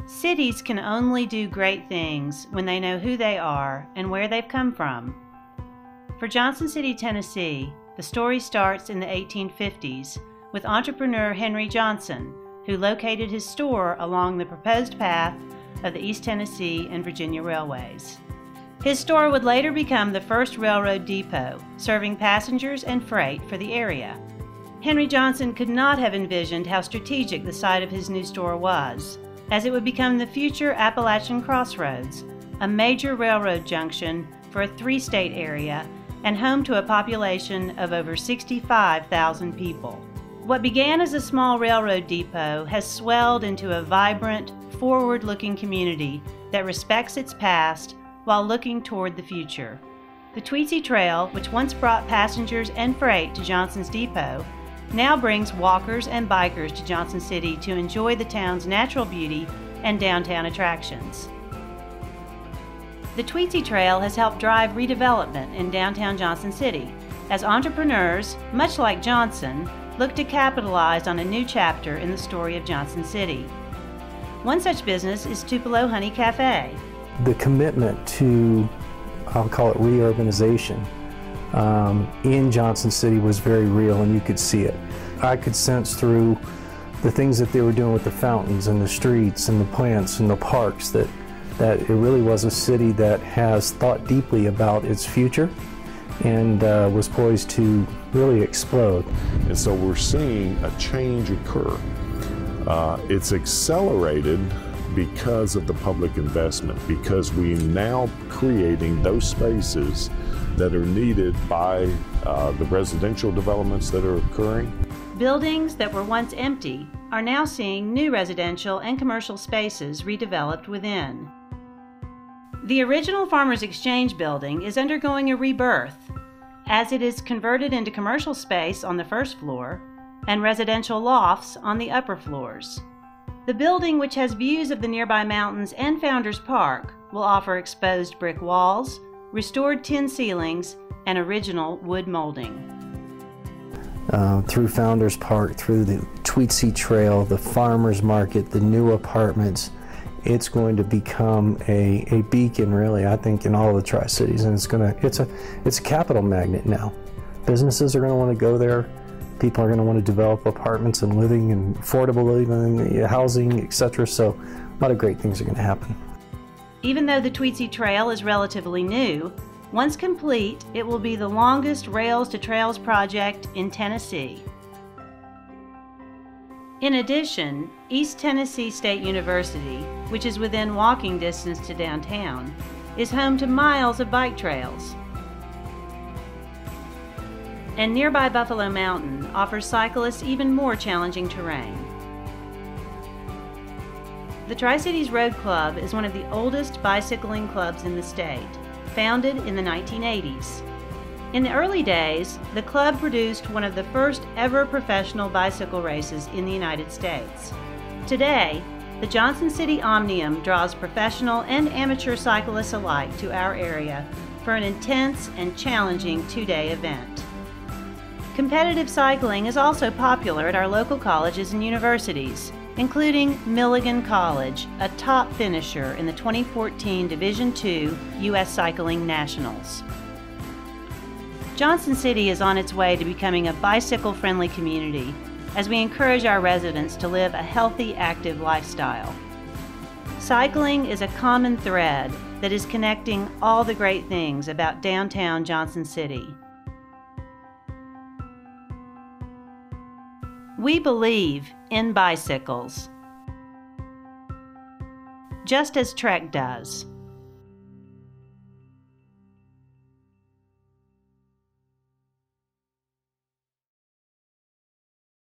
Cities can only do great things when they know who they are and where they've come from. For Johnson City, Tennessee, the story starts in the 1850s with entrepreneur Henry Johnson, who located his store along the proposed path of the East Tennessee and Virginia Railways. His store would later become the first railroad depot, serving passengers and freight for the area. Henry Johnson could not have envisioned how strategic the site of his new store was, as it would become the future Appalachian Crossroads, a major railroad junction for a three-state area and home to a population of over 65,000 people. What began as a small railroad depot has swelled into a vibrant, forward-looking community that respects its past while looking toward the future. The Tweetsie Trail, which once brought passengers and freight to Johnson's Depot, now brings walkers and bikers to Johnson City to enjoy the town's natural beauty and downtown attractions. The Tweetsie Trail has helped drive redevelopment in downtown Johnson City, as entrepreneurs, much like Johnson, look to capitalize on a new chapter in the story of Johnson City. One such business is Tupelo Honey Cafe. The commitment to, I'll call it reurbanization, in Johnson City was very real, and you could see it. I could sense through the things that they were doing with the fountains and the streets and the plants and the parks that it really was a city that has thought deeply about its future and was poised to really explode. And so we're seeing a change occur. It's accelerated because of the public investment, because we're now creating those spaces that are needed by the residential developments that are occurring. Buildings that were once empty are now seeing new residential and commercial spaces redeveloped within. The original Farmers Exchange building is undergoing a rebirth, as it is converted into commercial space on the first floor and residential lofts on the upper floors. The building, which has views of the nearby mountains and Founders Park, will offer exposed brick walls, restored tin ceilings, and original wood molding. Through Founders Park, through the Tweetsie Trail, the farmers market, the new apartments, it's going to become a beacon, really, I think, in all of the Tri-Cities, and it's a capital magnet now. Businesses are going to want to go there. People are going to want to develop apartments and living and affordable living, housing, etc. So a lot of great things are going to happen. Even though the Tweetsie Trail is relatively new, once complete, it will be the longest Rails to Trails project in Tennessee. In addition, East Tennessee State University, which is within walking distance to downtown, is home to miles of bike trails. And nearby Buffalo Mountain offers cyclists even more challenging terrain. The Tri-Cities Road Club is one of the oldest bicycling clubs in the state, founded in the 1980s. In the early days, the club produced one of the first ever professional bicycle races in the United States. Today, the Johnson City Omnium draws professional and amateur cyclists alike to our area for an intense and challenging two-day event. Competitive cycling is also popular at our local colleges and universities, including Milligan College, a top finisher in the 2014 Division II U.S. Cycling Nationals. Johnson City is on its way to becoming a bicycle-friendly community as we encourage our residents to live a healthy, active lifestyle. Cycling is a common thread that is connecting all the great things about downtown Johnson City. We believe in bicycles, just as Trek does.